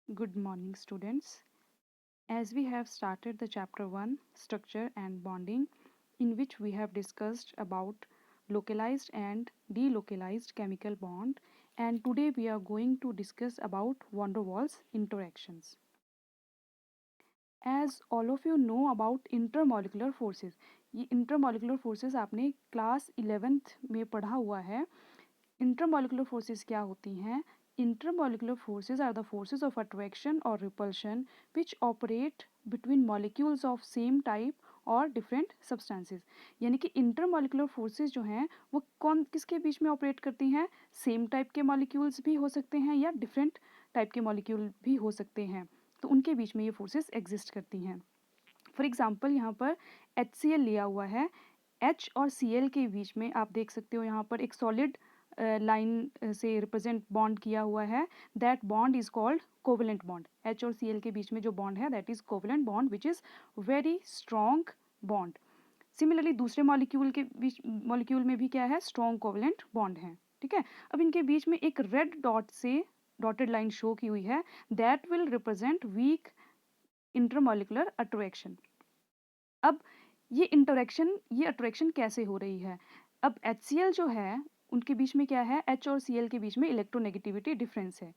Good morning, students. As we have started the chapter 1, Structure and Bonding, in which we have discussed about localized and delocalized chemical bond, and today we are going to discuss about van der Waals interactions. As all of you know about intermolecular forces, ये intermolecular forces आपने class 11th में पढ़ा हुआ है. Intermolecular forces क्या होती हैं? Intermolecular forces are the forces of attraction or repulsion which operate between molecules of same type और डिफरेंट सब्सटेंसेस. यानी कि इंटरमोलिकुलर फोर्सेस जो हैं वो कौन किसके बीच में ऑपरेट करती हैं? सेम टाइप के मॉलिक्यूल्स भी हो सकते हैं या डिफरेंट टाइप के मॉलिक्यूल भी हो सकते हैं, तो उनके बीच में ये फोर्सेस एग्जिस्ट करती हैं. फॉर एग्जांपल यहाँ पर HCl लिया हुआ है. H और Cl के बीच में आप देख सकते हो यहाँ पर एक सॉलिड लाइन से रिप्रेजेंट बॉन्ड किया हुआ है. That bond is called covalent bond. H और Cl के बीच में जो बॉन्ड है that is covalent bond which is very strong bond. Similarly दूसरे मॉलिक्यूल में भी क्या है? स्ट्रॉन्ग कोवेलेंट बॉन्ड है. ठीक है. अब इनके बीच में एक रेड डॉट से डॉटेड लाइन शो की हुई है. That will represent weak intermolecular attraction. अब ये अट्रैक्शन कैसे हो रही है? अब HCl जो है उनके बीच में क्या है? H और Cl के बीच में इलेक्ट्रोनेगेटिविटी डिफरेंस है.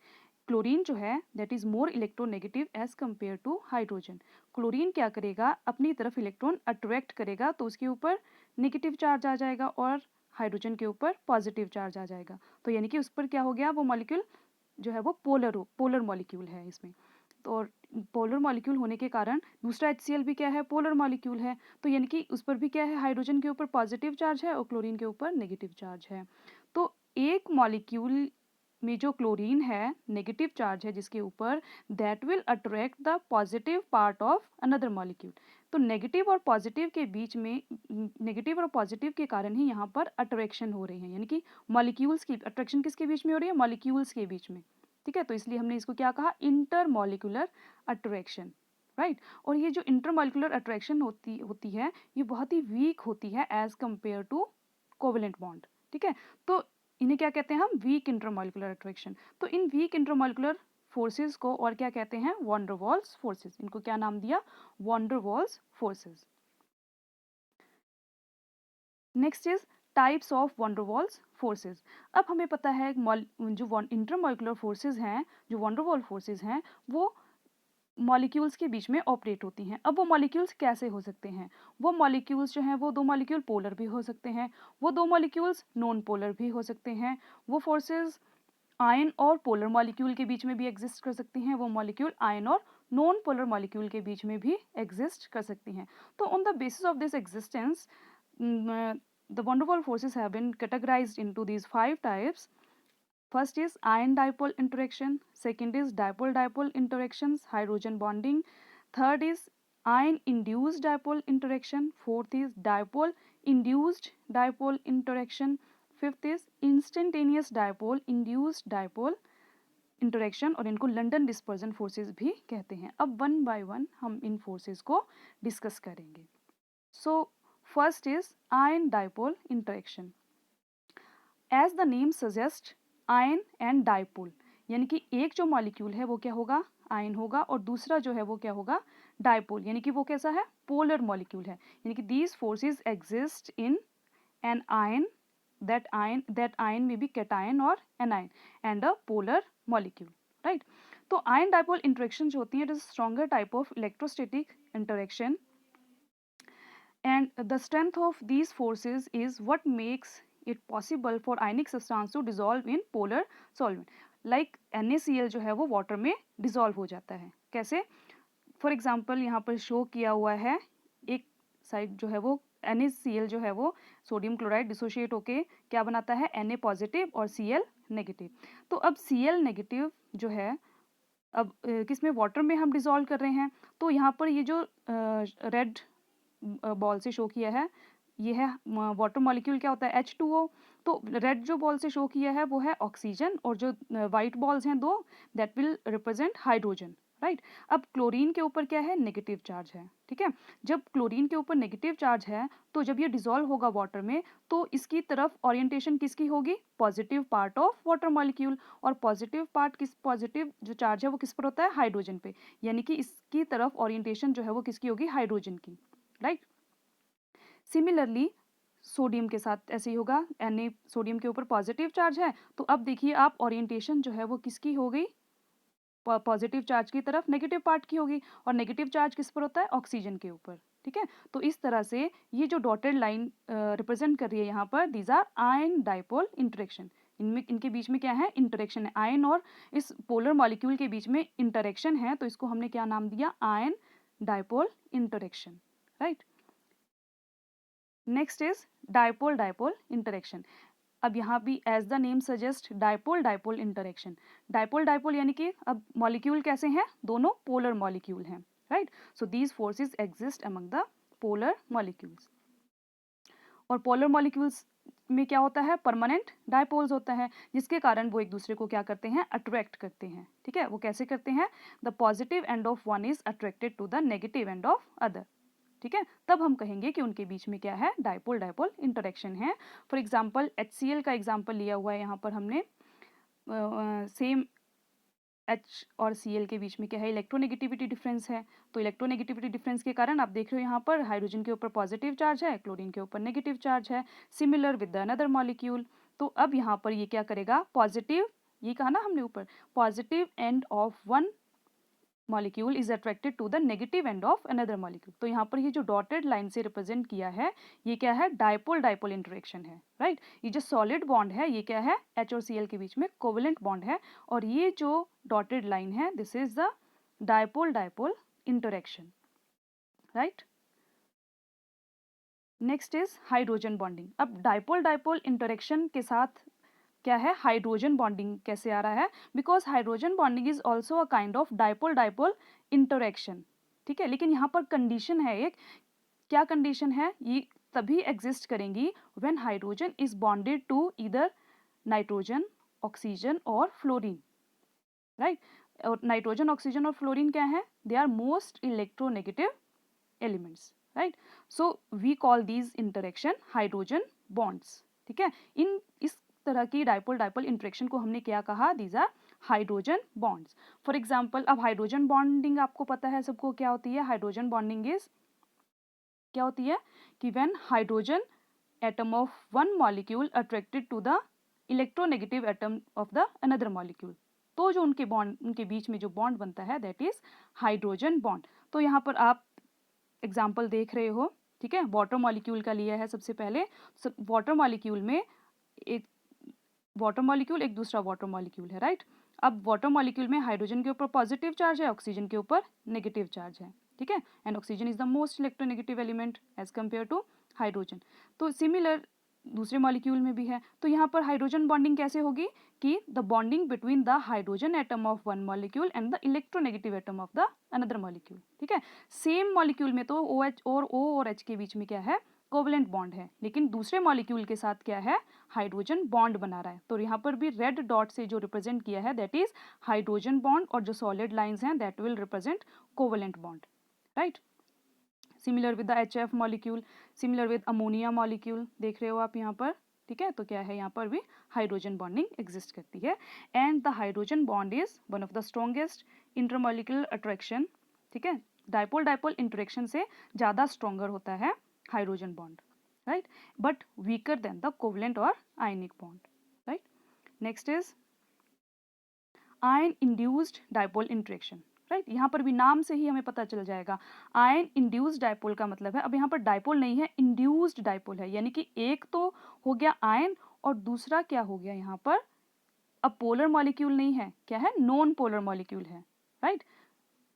क्लोरीन जो है that is more electronegative as compare to hydrogen. Chlorine क्या करेगा? अपनी तरफ इलेक्ट्रॉन अट्रैक्ट करेगा तो उसके ऊपर नेगेटिव चार्ज आ जाएगा और हाइड्रोजन के ऊपर पॉजिटिव चार्ज आ जाएगा. तो यानी कि उस पर क्या हो गया? वो मॉलिक्यूल जो है वो पोलर मॉलिक्यूल है इसमें. तो और पोलर मॉलिक्यूल होने के कारण दूसरा HCl भी क्या है? पोलर मॉलिक्यूल है. तो यानी कि उस पर भी क्या है? हाइड्रोजन के ऊपर पॉजिटिव चार्ज है और क्लोरीन के ऊपर नेगेटिव चार्ज है. तो एक मॉलिक्यूल में जो क्लोरीन है नेगेटिव चार्ज है जिसके ऊपर, that will attract the positive part of another molecule. तो नेगेटिव और पॉजिटिव के बीच में, नेगेटिव और पॉजिटिव के कारण ही यहाँ पर अट्रैक्शन हो रही है. यानी कि मॉलिक्यूल्स की अट्रैक्शन किसके बीच में हो रही है? मॉलिक्यूल्स के बीच में. ठीक है. तो इसलिए हमने इसको क्या कहा? Intermolecular attraction. राइट. और ये जो इंटरमॉलिकुलर अट्रैक्शन होती है ये बहुत ही वीक होती है as compare to covalent bond. ठीक है. तो इन्हें क्या कहते हैं हम? Weak intermolecular attraction. तो इन वीक इंटरमॉलिकुलर फोर्सेस को और क्या कहते हैं? Von der Waals forces. इनको क्या नाम दिया? Van der Waals forces. Next is types of van der Waals forces. अब हमें पता है जो इंटरमॉलिकुलर फोर्सेस हैं, जो वॉन डर वाल फोर्सेस हैं, वो मॉलिक्यूल्स के बीच में ऑपरेट होती हैं. अब वो मॉलिक्यूल्स कैसे हो सकते हैं? वो मॉलिक्यूल्स जो हैं वो दो मॉलिक्यूल पोलर भी हो सकते हैं, वो दो मॉलिक्यूल्स नॉन पोलर भी हो सकते हैं. वो फोर्सेस आयन और पोलर मॉलिक्यूल के बीच में भी एग्जिस्ट कर सकती हैं. वो मॉलिक्यूल आयन और नॉन पोलर मॉलिक्यूल के बीच में भी एग्जिस्ट कर सकती हैं. तो on the basis of this existence the van der Waals forces have been categorized into these 5 types. First is ion dipole interaction, second is dipole dipole interactions, hydrogen bonding, third is ion induced dipole interaction, fourth is dipole induced dipole interaction, fifth is instantaneous dipole induced dipole interaction, और इनको London dispersion forces भी कहते हैं. अब one by one हम इन forces को discuss करेंगे. So first is ion dipole interaction. As the name suggest, ion and dipole, यानी कि एक जो मॉलिक्यूल है वो क्या होगा? आयन होगा, और दूसरा जो है वो क्या होगा? डाइपोल. यानी कि वो कैसा है? पोलर मॉलिक्यूल है. यानी कि these forces exist in an ion, that ion may be cation or anion and a polar molecule. Right. तो ion dipole interaction जो होती है, it is a stronger type of electrostatic interaction, and the strength of these forces is what makes it possible for ionic substance to dissolve in polar solvent. Like NaCl जो है वो water में dissolve हो जाता है. कैसे? For example यहाँ पर शो किया हुआ है, एक साइड जो है वो NaCl जो है वो सोडियम क्लोराइड डिसोशिएट होके क्या बनाता है? Na पॉजिटिव और Cl नेगेटिव. तो अब Cl नेगेटिव जो है, अब किसमें? वाटर में हम डिसॉल्व कर रहे हैं. तो यहाँ पर ये जो रेड बॉल से शो किया है ये है वाटर मॉलिक्यूल. क्या होता है? H2O. तो रेड जो बॉल से शो किया है वो है ऑक्सीजन, और जो वाइट बॉल्स हैं दो, that will represent hydrogen. Right. अब क्लोरीन के ऊपर क्या है, नेगेटिव चार्ज है, ठीक है। जब क्लोरीन के ऊपर नेगेटिव चार्ज है तो जब ये डिसॉल्व होगा वाटर में तो इसकी तरफ ओरिएंटेशन किसकी होगी, positive part of water molecule. और पॉजिटिव पार्ट किस, पॉजिटिव जो चार्ज है वो किस पर होता है, हाइड्रोजन पे, यानी कि इसकी तरफ ओरिएंटेशन जो है वो किसकी होगी, हाइड्रोजन की, राइट। सिमिलरली सोडियम के साथ ऐसे ही होगा, Na सोडियम के ऊपर पॉजिटिव चार्ज है तो अब देखिए आप ओरिएंटेशन जो है वो किसकी हो गई, पॉजिटिव चार्ज की तरफ, नेगेटिव पार्ट की होगी। और नेगेटिव चार्ज किस पर होता है, ऑक्सीजन के ऊपर, ठीक है। तो इस तरह से ये जो डॉटेड लाइन रिप्रेजेंट कर रही है यहाँ पर, these are ion dipole interaction. इनमें, इनके बीच में क्या है, इंटरेक्शन है, आयन और इस पोलर मॉलिक्यूल के बीच में इंटरेक्शन है, तो इसको हमने क्या नाम दिया, ion dipole interaction, right. Next is dipole dipole interaction. अब यहाँ भी as the name suggest, dipole dipole interaction. Dipole dipole यानी कि अब मॉलिक्यूल कैसे हैं, दोनों पोलर मॉलिक्यूल हैं, right. So these forces exist among the polar molecules. और पोलर मॉलिक्यूल्स में क्या होता है, परमानेंट डाइपोल्स होता है, जिसके कारण वो एक दूसरे को क्या करते हैं, अट्रैक्ट करते हैं, ठीक है। वो कैसे करते हैं, the positive end of one is attracted to the negative end of other, ठीक है। तब हम कहेंगे कि उनके बीच में क्या है, डाइपोल डाइपोल इंटरेक्शन है। फॉर एग्जांपल HCl का एग्जांपल लिया हुआ है यहाँ पर हमने, सेम H और Cl के बीच में क्या है, इलेक्ट्रोनेगेटिविटी डिफरेंस है। तो इलेक्ट्रोनेगेटिविटी डिफरेंस के कारण आप देख रहे हो यहाँ पर हाइड्रोजन के ऊपर पॉजिटिव चार्ज है, क्लोरीन के ऊपर नेगेटिव चार्ज है, similar with the another molecule. तो अब यहाँ पर ये क्या करेगा, पॉजिटिव, ये कहा ना हमने ऊपर, positive end of one molecule is attracted to the negative end of another molecule. तो यहाँ पर ये जो डॉटेड लाइन से रिप्रेजेंट किया है ये क्या है, डाइपोल डाइपोल इंटरेक्शन है, राइट। ये जो सॉलिड बॉन्ड है ये क्या है, H और Cl के बीच में कोवेलेंट बॉन्ड है, और ये जो डॉटेड लाइन है this is the dipole dipole interaction, right. Next is hydrogen bonding. अब डाइपोल डाइपोल इंटरेक्शन के साथ क्या है, हाइड्रोजन बॉन्डिंग कैसे आ रहा है, because hydrogen bonding is also a kind of dipole dipole interaction, ठीक है। लेकिन यहाँ पर कंडीशन है एक, क्या कंडीशन है, ये तभी एग्जिस्ट करेंगी when hydrogen is bonded to either nitrogen, oxygen और फ्लोरीन, राइट। और नाइट्रोजन, ऑक्सीजन और फ्लोरीन क्या है, they are most electronegative elements, right. So we call these interaction hydrogen bonds, ठीक है। इस तरह की डाइपोल डाइपोल इंटरेक्शन को हमने क्या कहा, these are hydrogen bonds. For example अब हाइड्रोजन बॉन्डिंग आपको पता है सबको क्या होती है, हाइड्रोजन बॉन्डिंग इज क्या होती है कि when hydrogen atom of one molecule attracted to the electronegative atom of the another molecule, तो जो उनके बॉन्ड, उनके बीच में जो बॉन्ड बनता है दैट इज हाइड्रोजन बॉन्ड। तो यहाँ पर आप एग्जाम्पल देख रहे हो, ठीक है, वाटर मॉलिक्यूल का लिया है सबसे पहले। वाटर मॉलिक्यूल में एक वाटर मॉलिक्यूल, एक दूसरा वाटर मॉलिक्यूल है, राइट। अब वाटर मॉलिक्यूल में हाइड्रोजन के ऊपर पॉजिटिव चार्ज है, ऑक्सीजन के ऊपर नेगेटिव चार्ज है, ठीक है। And oxygen is the most electronegative element as compare to hydrogen. तो सिमिलर दूसरे मॉलिक्यूल में भी है। तो यहाँ पर हाइड्रोजन बॉन्डिंग कैसे होगी कि the bonding between the hydrogen atom of one molecule and the electronegative atom of the another molecule, ठीक है। सेम मॉलिक्यूल में तो OH और O और H के बीच में क्या है, कोवलेंट बॉन्ड है, लेकिन दूसरे मॉलिक्यूल के साथ क्या है, हाइड्रोजन बॉन्ड बना रहा है। तो यहाँ पर भी रेड डॉट से जो रिप्रेजेंट किया है दैट इज हाइड्रोजन बॉन्ड, और जो सॉलिड लाइंस हैं that will represent covalent bond, right. Similar with the HF molecule, similar with ammonia molecule, देख रहे हो आप यहाँ पर, ठीक है। तो क्या है, यहाँ पर भी हाइड्रोजन बॉन्डिंग एग्जिस्ट करती है, and the hydrogen bond is one of the strongest intermolecular attraction, ठीक है। डाइपोल डाइपोल इंटरेक्शन से ज़्यादा स्ट्रॉन्गर होता है hydrogen bond, right, but weaker than the covalent और ionic bond, right. Next is ion induced dipole interaction, right. यहाँ पर भी नाम से ही हमें पता चल जाएगा, आयन इंड्यूस्ड डाइपोल का मतलब है, अब यहाँ पर डाइपोल नहीं है, इंड्यूस्ड डाइपोल है, यानी कि एक तो हो गया आयन और दूसरा क्या हो गया यहाँ पर, अब पोलर मॉलिक्यूल नहीं है, क्या है, नॉन पोलर मॉलिक्यूल है, राइट।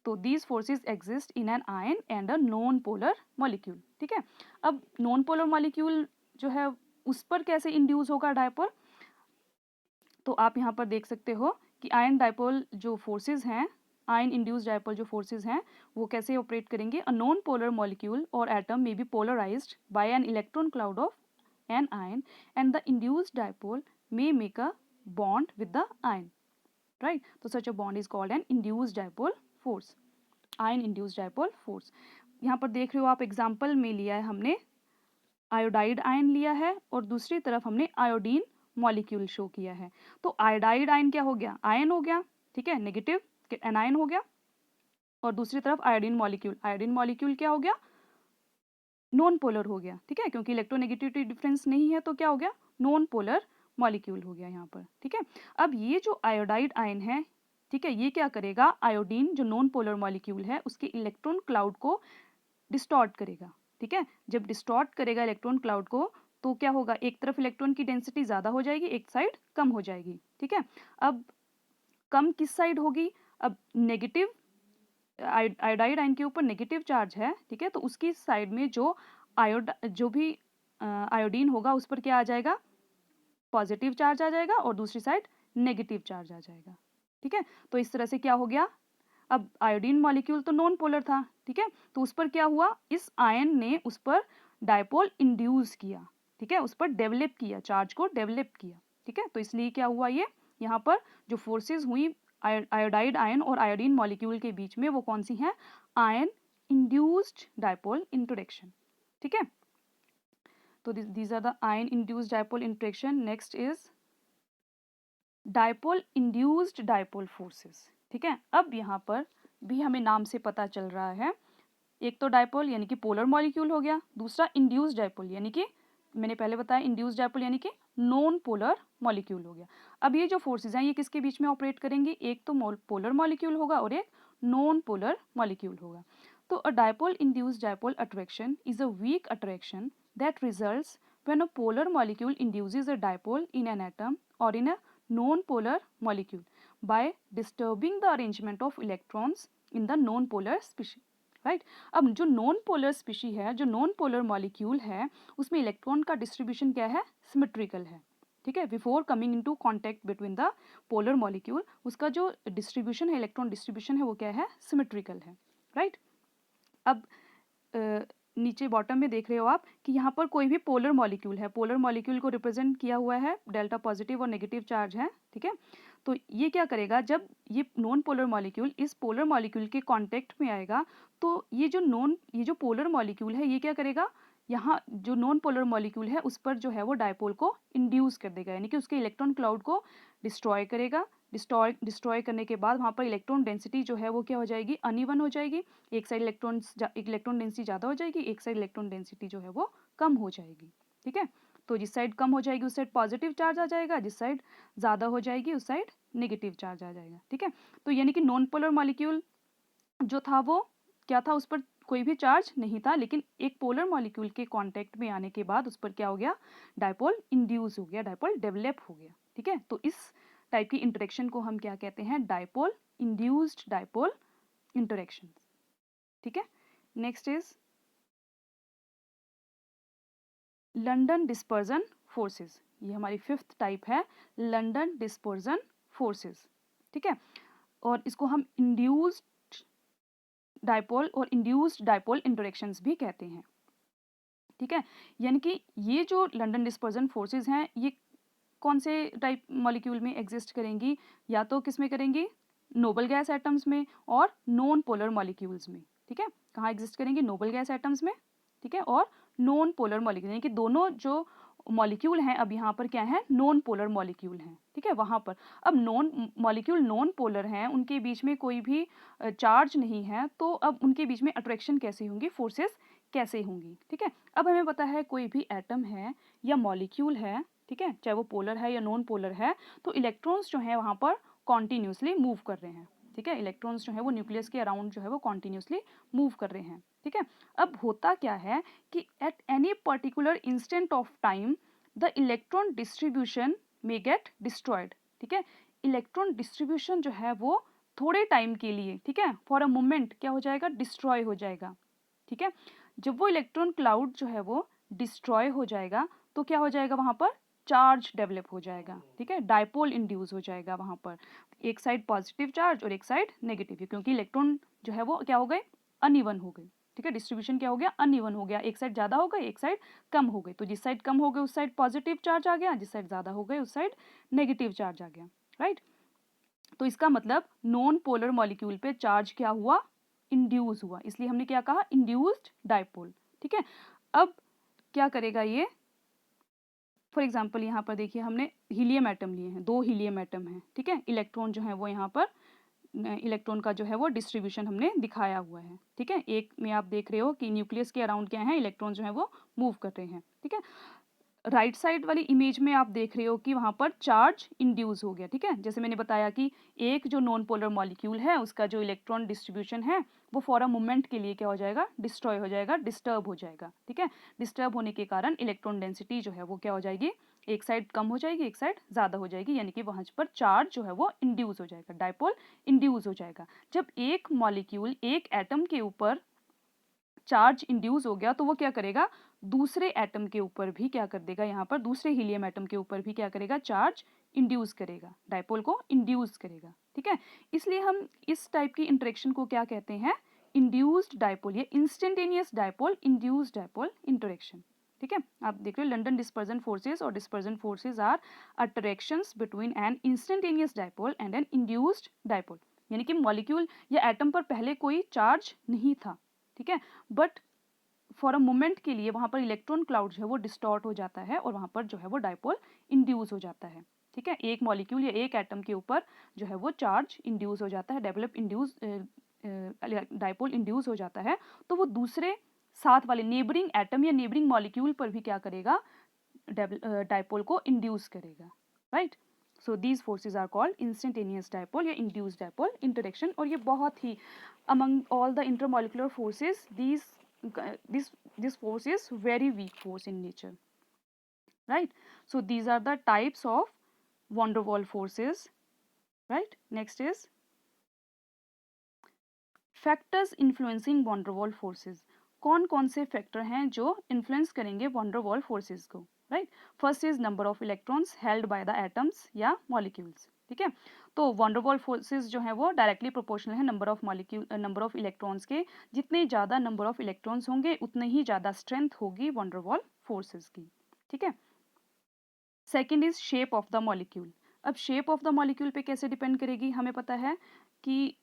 तो these forces exist in an ion and a non polar molecule, ठीक है। अब नॉन पोलर मॉलिक्यूल जो है उस पर कैसे इंड्यूस होगा डाइपोल, तो आप यहाँ पर देख सकते हो कि आयन डाइपोल जो फोर्सेस हैं, आयन इंड्यूस्ड डाइपोल जो फोर्सेस हैं वो कैसे ऑपरेट करेंगे, अ नॉन पोलर मॉलिक्यूल और atom may be polarised by an electron cloud of an ion and the induced dipole may make a bond with the ion, right? So such a bond is called an induced dipole force, ion induced dipole force. यहाँ पर देख रहे हो आप, example में लिया है हमने आयोडाइड आयन लिया है और दूसरी तरफ हमने आयोडीन मॉलिक्यूल शो किया है। तो आयोडाइड आयन क्या हो गया, आयन हो गया, ठीक है, नेगेटिव एनायन हो गया, और दूसरी तरफ आयोडीन मॉलिक्यूल क्या हो गया, नॉन पोलर हो गया, ठीक है, क्योंकि इलेक्ट्रोनेगेटिविटी डिफरेंस नहीं है तो क्या हो गया, नॉन पोलर मॉलिक्यूल हो गया यहाँ पर, ठीक है। अब ये जो आयोडाइड आयन है, ठीक है, ये क्या करेगा, आयोडीन जो नॉन पोलर मॉलिक्यूल है उसके इलेक्ट्रॉन क्लाउड को डिस्टॉर्ट करेगा, ठीक है। जब डिस्टॉर्ट करेगा इलेक्ट्रॉन क्लाउड को तो क्या होगा, एक तरफ इलेक्ट्रॉन की डेंसिटी ज़्यादा हो जाएगी, एक साइड कम हो जाएगी, ठीक है। अब कम किस साइड होगी, अब नेगेटिव, आयोडाइड आयन के ऊपर नेगेटिव चार्ज है, ठीक है, तो उसकी साइड में जो भी आयोडीन होगा उस पर क्या आ जाएगा, पॉजिटिव चार्ज आ जाएगा, और दूसरी साइड नेगेटिव चार्ज आ जाएगा, ठीक है। तो इस तरह से क्या हो गया, अब आयोडीन मॉलिक्यूल तो नॉन पोलर था, ठीक है, तो उस पर क्या हुआ, इस आयन ने उस पर डायपोल इंड्यूस किया, ठीक है, उस पर डेवलप किया, चार्ज को डेवलप किया, ठीक है। तो इसलिए क्या हुआ, ये यहाँ पर जो फोर्सेस हुई आयोडाइड आयन और आयोडीन मॉलिक्यूल के बीच में, वो कौन सी हैं, आयन इंड्यूस्ड डायपोल इंटरेक्शन, ठीक है। तो these are the ion induced dipole interaction. Next is dipole induced dipole forces, ठीक है। अब यहाँ पर भी हमें नाम से पता चल रहा है, एक तो डायपोल यानी कि पोलर मॉलिक्यूल हो गया, दूसरा इंड्यूस्ड डायपोल यानी कि मैंने पहले बताया इंड्यूस्ड डायपोल यानी कि नॉन पोलर मॉलिक्यूल हो गया। अब ये जो फोर्सेस हैं ये किसके बीच में ऑपरेट करेंगी, एक तो पोलर मॉलिक्यूल होगा और एक नॉन पोलर मॉलिक्यूल होगा। तो a dipole induced dipole attraction is a weak attraction that results when a polar molecule induces a dipole in an atom or in a non-polar molecule by disturbing the arrangement of electrons in the non-polar species, right. अब जो non polar species है, जो non polar molecule है, उसमें electron का distribution क्या है, symmetrical है, ठीक है। Before coming into contact between the polar molecule, उसका जो डिस्ट्रीब्यूशन है, इलेक्ट्रॉन डिस्ट्रीब्यूशन है, वो क्या है, सिमेट्रिकल है, राइट। अब नीचे बॉटम में देख रहे हो आप कि यहाँ पर कोई भी पोलर मॉलिक्यूल है, पोलर मॉलिक्यूल को रिप्रेजेंट किया हुआ है, डेल्टा पॉजिटिव और नेगेटिव चार्ज है, ठीक है। तो ये क्या करेगा, जब ये नॉन पोलर मॉलिक्यूल इस पोलर मॉलिक्यूल के कांटेक्ट में आएगा, तो ये जो पोलर मॉलिक्यूल है ये क्या करेगा, यहाँ जो नॉन पोलर मॉलिक्यूल है उस पर जो है वो डायपोल को इंड्यूस कर देगा, यानी कि उसके इलेक्ट्रॉन क्लाउड को डिस्ट्रॉय करेगा। डिस्ट्रॉय करने के बाद वहाँ पर इलेक्ट्रॉन डेंसिटी जो है वो क्या हो जाएगी, अनइवन हो जाएगी, एक साइड इलेक्ट्रॉन डेंसिटी ज़्यादा हो जाएगी, एक साइड इलेक्ट्रॉन डेंसिटी जो है वो कम हो जाएगी, ठीक है। तो जिस साइड कम हो जाएगी उस साइड पॉजिटिव चार्ज आ जाएगा, जिस साइड ज़्यादा हो जाएगी उस साइड नेगेटिव चार्ज आ जाएगा, ठीक है। तो यानी कि नॉन पोलर मॉलिक्यूल जो था वो क्या था, उस पर कोई भी चार्ज नहीं था, लेकिन एक पोलर मॉलिक्यूल के कांटेक्ट में आने के बाद उस पर क्या हो गया, डायपोल इंड्यूस हो गया, डायपोल डेवलप हो गया, ठीक है। तो इस टाइप की इंटरेक्शन को हम क्या कहते हैं, डायपोल इंड्यूस्ड डायपोल इंटरेक्शन, ठीक है। Next is London dispersion forces, ये हमारी फिफ्थ टाइप है, लंडन डिस्पर्जन फोर्सेस, ठीक है। और इसको हम इंड्यूस्ड डायपोल और इंड्यूस्ड डायपोल इंटरेक्शंस भी कहते हैं, ठीक है। यानी कि ये जो लंडन डिस्पर्जन फोर्सेस हैं ये कौन से टाइप मॉलिक्यूल में एग्जिस्ट करेंगी, या तो किस में करेंगी, नोबल गैस एटम्स में और नॉन पोलर मॉलिक्यूल्स में, ठीक है। कहाँ एग्जिस्ट करेंगी, नोबल गैस एटम्स में, ठीक है, और नॉन पोलर मॉलिक्यूल, यानी कि दोनों जो मॉलिक्यूल हैं अब यहाँ पर क्या है, नॉन पोलर मॉलिक्यूल हैं, ठीक है, वहाँ पर। अब नॉन पोलर हैं, उनके बीच में कोई भी चार्ज नहीं है, तो अब उनके बीच में अट्रैक्शन कैसे होंगी, फोर्सेस कैसे होंगी, ठीक है। अब हमें पता है कोई भी एटम है या मॉलिक्यूल है, ठीक है, चाहे वो पोलर है या नॉन पोलर है, तो इलेक्ट्रॉन्स जो है वहाँ पर कॉन्टिन्यूसली मूव कर रहे हैं, ठीक है। इलेक्ट्रॉन्स जो है वो न्यूक्लियस के अराउंड जो है वो कॉन्टिन्यूसली मूव कर रहे हैं, ठीक है। अब होता क्या है कि at any particular instant of time the electron distribution may get destroyed, ठीक है। इलेक्ट्रॉन डिस्ट्रीब्यूशन जो है वो थोड़े टाइम के लिए, ठीक है, फॉर अ मोमेंट क्या हो जाएगा, डिस्ट्रॉय हो जाएगा, ठीक है। जब वो इलेक्ट्रॉन क्लाउड जो है वो डिस्ट्रॉय हो जाएगा तो क्या हो जाएगा, वहाँ पर चार्ज डेवलप हो जाएगा, ठीक है, डायपोल इंड्यूस हो जाएगा वहाँ पर, एक साइड पॉजिटिव चार्ज और एक साइड नेगेटिव, क्योंकि इलेक्ट्रॉन जो है वो क्या हो गए, अनइवन हो गए, ठीक है, डिस्ट्रीब्यूशन क्या हो गया, अनइवन हो गया, एक साइड ज़्यादा हो गई एक साइड कम हो गई, तो जिस साइड कम हो गए उस साइड पॉजिटिव चार्ज आ गया, जिस साइड ज़्यादा हो गए उस साइड नेगेटिव चार्ज आ गया, राइट। तो इसका मतलब नॉन पोलर मॉलिक्यूल पे चार्ज क्या हुआ, इंड्यूस हुआ, इसलिए हमने क्या कहा, इंड्यूस्ड डाइपोल। ठीक है, अब क्या करेगा ये, फॉर एग्जाम्पल यहाँ पर देखिए हमने हीलियम एटम लिए हैं, 2 हीलियम एटम हैं। ठीक है, इलेक्ट्रॉन जो है वो यहाँ पर, इलेक्ट्रॉन का जो है वो डिस्ट्रीब्यूशन हमने दिखाया हुआ है। ठीक है, एक में आप देख रहे हो कि न्यूक्लियस के अराउंड क्या है, इलेक्ट्रॉन जो है वो मूव कर रहे हैं। ठीक है, राइट साइड वाली इमेज में आप देख रहे हो कि वहाँ पर चार्ज इंड्यूस हो गया। ठीक है, जैसे मैंने बताया कि एक जो नॉन पोलर मॉलिक्यूल है उसका जो इलेक्ट्रॉन डिस्ट्रीब्यूशन है वो फॉर अ मोमेंट के लिए क्या हो जाएगा, डिस्ट्रॉय हो जाएगा, डिस्टर्ब हो जाएगा। ठीक है, डिस्टर्ब होने के कारण इलेक्ट्रॉन डेंसिटी जो है वो क्या हो जाएगी, एक साइड कम हो जाएगी, एक साइड ज़्यादा हो जाएगी, यानी कि वहाँ पर चार्ज जो है वो इंड्यूस हो जाएगा, डाइपोल इंड्यूस हो जाएगा। जब एक मॉलिक्यूल, एक एटम के ऊपर चार्ज इंड्यूस हो गया तो वो क्या करेगा, दूसरे एटम के ऊपर भी क्या कर देगा, यहाँ पर दूसरे हीलियम एटम के ऊपर भी क्या करेगा, चार्ज इंड्यूस करेगा, डाइपोल को इंड्यूस करेगा। ठीक है, इसलिए हम इस टाइप की इंटरेक्शन को क्या कहते हैं, इंड्यूस्ड डाइपोल, ये instantaneous dipole, induced dipole interaction. ठीक है, आप देख रहे हो लंडन डिस्पर्जन फोर्सेज और dispersion forces are attractions between an instantaneous dipole and an induced dipole, यानी कि मॉलिक्यूल या एटम पर पहले कोई चार्ज नहीं था। ठीक है, बट फॉर अ मोमेंट के लिए वहाँ पर इलेक्ट्रॉन क्लाउड जो है वो डिस्टॉर्ट हो जाता है और वहाँ पर जो है वो डाइपोल इंड्यूस हो जाता है। ठीक है, एक मॉलिक्यूल या एक एटम के ऊपर जो है वो चार्ज इंड्यूस हो जाता है, डेवलप इंड्यूस डाइपोल इंड्यूस हो जाता है, तो वो दूसरे साथ वाले नेबरिंग एटम या नेबरिंग मॉलिक्यूल पर भी क्या करेगा, डाइपोल को इंड्यूस करेगा। Right, so these forces are called instantaneous dipole या इंड्यूस डाइपोल इंटरेक्शन। और ये बहुत ही among all the intermolecular forces, this force is very weak force in nature, right? So these are the types of van der Waals forces, right? Next is factors influencing van der Waals forces. कौन कौन से factor हैं जो influence करेंगे van der Waals forces को, right? First is number of electrons held by the atoms या molecules. ठीक है, तो van der Waals फोर्सेज जो है वो डायरेक्टली प्रोपोर्शनल है number of molecule, number of electrons के। जितने ज़्यादा नंबर ऑफ इलेक्ट्रॉन्स होंगे उतने ही ज़्यादा स्ट्रेंथ होगी van der Waals फोर्सेज की। ठीक है, second is shape of the molecule. अब शेप ऑफ द मॉलिक्यूल पे कैसे डिपेंड करेगी, हमें पता है कि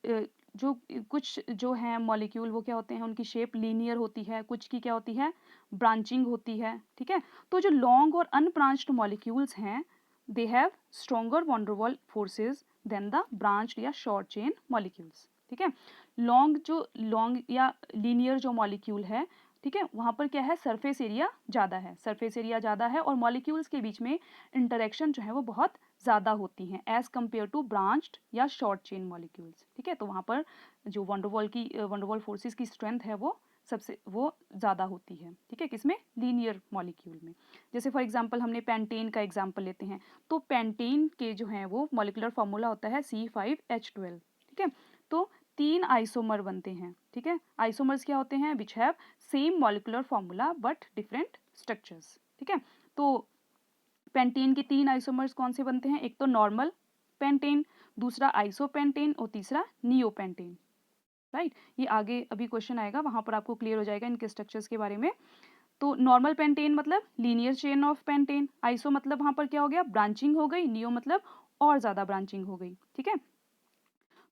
जो कुछ जो हैं मॉलिक्यूल वो क्या होते हैं, उनकी शेप लीनियर होती है, कुछ की क्या होती है, ब्रांचिंग होती है। ठीक है, तो जो लॉन्ग और अनब्रांच्ड मॉलिक्यूल्स हैं they have stronger van der Waals forces than the branched या शॉर्ट चेन मॉलिक्यूल्स। ठीक है, लॉन्ग या लीनियर जो मॉलिक्यूल है, ठीक है, वहाँ पर क्या है, सरफेस एरिया ज़्यादा है, सरफेस एरिया ज़्यादा है और मॉलिक्यूल्स के बीच में इंटरेक्शन जो है वो बहुत ज़्यादा होती हैं एज़ कम्पेयर टू ब्रांच्ड या शॉर्ट चेन मॉलिक्यूल्स। ठीक है, तो वहाँ पर जो van der Waals फोर्सेस की स्ट्रेंथ है वो ज़्यादा होती है। ठीक है, किसमें, लीनियर मॉलिक्यूल में। जैसे फॉर एग्जांपल हमने पेंटेन का एग्जांपल लेते हैं, तो पेंटेन के जो हैं वो मॉलिकुलर फार्मूला होता है C5H12। ठीक है, तो 3 आइसोमर बनते हैं। ठीक है, आइसोमर्स क्या होते हैं, which have same molecular formula but different structures. ठीक है, तो पेंटेन के 3 आइसोमर्स कौन से बनते हैं, एक तो नॉर्मल पेंटेन, दूसरा आइसोपेंटेन और तीसरा नियोपेंटेन। राइट, ये आगे अभी क्वेश्चन आएगा, वहां पर आपको क्लियर हो जाएगा इनके स्ट्रक्चर्स के बारे में। तो नॉर्मल पेंटेन मतलब linear chain of pentane, iso मतलब वहां पर क्या हो गया, ब्रांचिंग हो गई, नियो मतलब और ज्यादा ब्रांचिंग हो गई। ठीक है,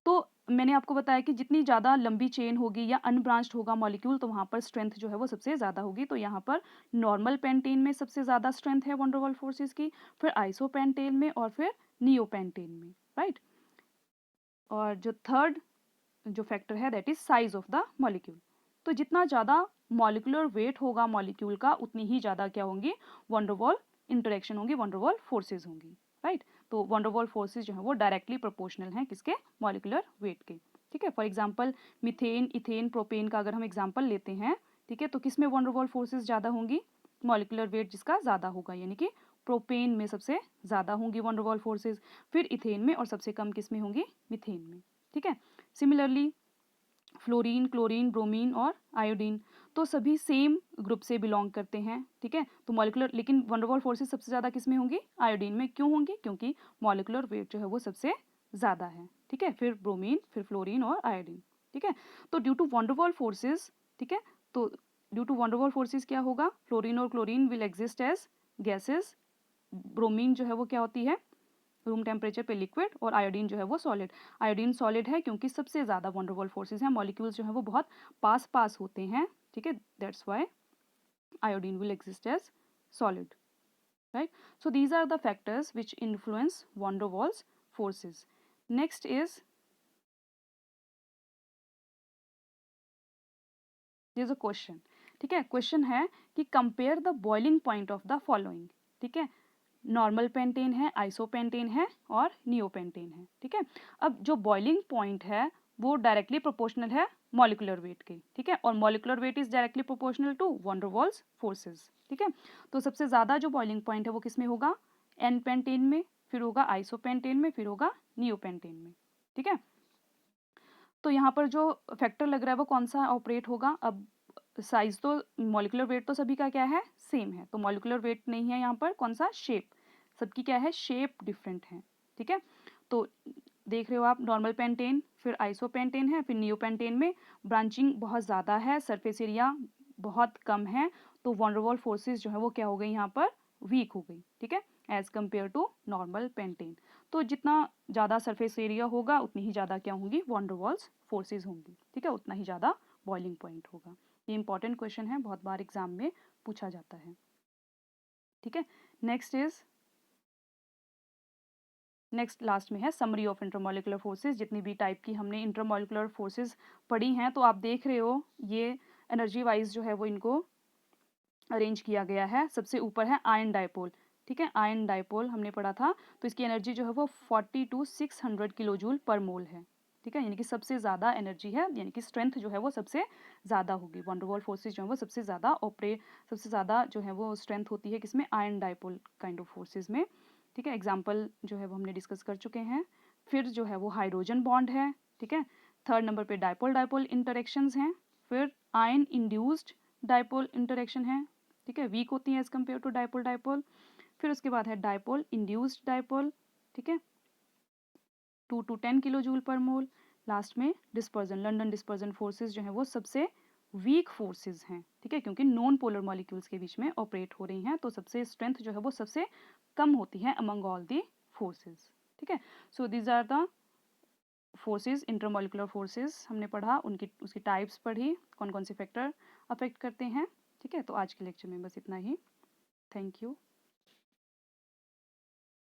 तो मैंने आपको बताया कि जितनी ज़्यादा लंबी चेन होगी या अनब्रांच्ड होगा मॉलिक्यूल तो वहाँ पर स्ट्रेंथ जो है वो सबसे ज़्यादा होगी। तो यहाँ पर नॉर्मल पेंटेन में सबसे ज़्यादा स्ट्रेंथ है van der Waals फोर्सेस की, फिर आइसोपेंटेन में और फिर नियोपेंटेन में। राइट, और जो थर्ड जो फैक्टर है that is size of the molecule. तो जितना ज़्यादा मॉलिकुलर वेट होगा मॉलिक्यूल का उतनी ही ज़्यादा क्या होंगी, van der Waals इंटरेक्शन होंगी, van der Waals फोर्सेज होंगी। राइट, तो van der Waals फोर्सेज जो है वो डायरेक्टली प्रोपोर्शनल हैं किसके, मॉलिकुलर वेट के। ठीक है, for example methane, ethane, propane का अगर हम एग्जांपल लेते हैं, ठीक है, तो किस में van der Waals फोर्सेज ज़्यादा होंगी, मॉलिकुलर वेट जिसका ज़्यादा होगा, यानी कि प्रोपेन में सबसे ज़्यादा होंगी van der Waals फोर्सेज, फिर इथेन में और सबसे कम किस में होंगी, मीथेन में। ठीक है, सिमिलरली फ्लोरीन, क्लोरीन, ब्रोमीन और आयोडीन तो सभी सेम ग्रुप से बिलोंग करते हैं। ठीक है, तो मॉलिकुलर, लेकिन van der Waals फोर्सेज सबसे ज़्यादा किस में होंगी, आयोडीन में। क्यों होंगी, क्योंकि मॉलिकुलर वेट जो है वो सबसे ज़्यादा है। ठीक है, फिर ब्रोमीन, फिर फ्लोरीन और आयोडीन। ठीक है, तो due to van der Waals forces, ठीक है, तो due to van der Waals forces क्या होगा, फ्लोरीन और chlorine will exist as gases, bromine जो है वो क्या होती है, रूम टेम्परेचर पे लिक्विड, और आयोडीन जो है वो सॉलिड। आयोडीन सॉलिड है क्योंकि सबसे ज़्यादा वॉन डेर वाल्स फोर्सेज हैं, मॉलिक्यूल्स जो है वो बहुत पास होते हैं, ठीक है, that's why iodine will exist as solid, right? So these are the factors which influence van der Waals forces. Next is, there is a question, ठीक है, क्वेश्चन है कि compare the boiling point of the following, ठीक है, normal pentane है, isopentane है और neopentane है, ठीक है। अब जो बॉइलिंग पॉइंट है वो डायरेक्टली प्रोपोर्शनल है मॉलिकुलर वेट के, ठीक है, और molecular weight is directly proportional to van der Waals forces, ठीक है। तो सबसे ज़्यादा जो बॉइलिंग पॉइंट है वो किस में होगा, एन पेंटेन में, फिर होगा आइसोपेंटेन में, फिर होगा नियोपेंटेन में, ठीक है। तो यहाँ पर जो फैक्टर लग रहा है वो कौन सा ऑपरेट होगा, अब साइज तो मॉलिकुलर वेट तो सभी का क्या है, सेम है, तो मॉलिकुलर वेट नहीं है यहाँ पर, कौन सा, शेप, सबकी क्या है, शेप डिफरेंट है, ठीक है। तो देख रहे हो आप, नॉर्मल पेंटेन, फिर आइसोपेंटेन है, फिर नियोपेंटेन में ब्रांचिंग बहुत ज़्यादा है, सरफेस एरिया बहुत कम है, तो वॉन डेर वाल्स फोर्सेज जो है वो क्या हो गई यहाँ पर, वीक हो गई, ठीक है, as compare to normal pentane. तो जितना ज़्यादा सरफेस एरिया होगा उतनी ही ज़्यादा क्या होंगी, वॉन डेर वाल्स फोर्सेज होंगी, ठीक है, उतना ही ज़्यादा बॉइलिंग पॉइंट होगा। ये इंपॉर्टेंट क्वेश्चन है, बहुत बार एग्जाम में पूछा जाता है, ठीक है। नेक्स्ट लास्ट में है समरी ऑफ इंटरमॉलिकुलर फोर्सेस। जितनी भी टाइप की हमने इंटरमॉलिकुलर फोर्सेस पढ़ी हैं, तो आप देख रहे हो ये एनर्जी वाइज जो है वो इनको अरेंज किया गया है। सबसे ऊपर है आयन डायपोल, ठीक है, आयन डायपोल हमने पढ़ा था, तो इसकी एनर्जी जो है वो 40 to 600 किलो जूल पर मोल है, ठीक है, यानी कि सबसे ज़्यादा एनर्जी है, यानी कि स्ट्रेंथ जो है वो सबसे ज़्यादा होगी। वॉन डेर वाल्स फोर्सेज जो है वो सबसे ज़्यादा जो है वो स्ट्रेंथ होती है किसमें, ion dipole kind of forces में, ठीक है। एग्जाम्पल जो है वो हमने डिस्कस कर चुके हैं। फिर जो है वो हाइड्रोजन बॉन्ड है, ठीक है, थर्ड नंबर पे डायपोल डायपोल इंटरेक्शंस हैं, फिर आयन इंड्यूस्ड डायपोल इंटरेक्शन है, ठीक है, वीक होती है as compare to dipole dipole. फिर उसके बाद है डायपोल इंड्यूस्ड डायपोल, ठीक है, 2 to 10 किलो जूल पर मोल। लास्ट में डिस्पर्जन, लंडन डिस्पर्जन फोर्सेज जो है वो सबसे वीक फोर्सेज हैं, ठीक है, क्योंकि नॉन पोलर मॉलिक्यूल्स के बीच में ऑपरेट हो रही हैं, तो सबसे स्ट्रेंथ जो है वो सबसे कम होती है अमंग ऑल दी फोर्सेज, ठीक है। So these are the forces, intermolecular forces हमने पढ़ा, उनकी उसकी टाइप्स पढ़ी, कौन कौन से फैक्टर अफेक्ट करते हैं, ठीक है। तो आज के लेक्चर में बस इतना ही, थैंक यू।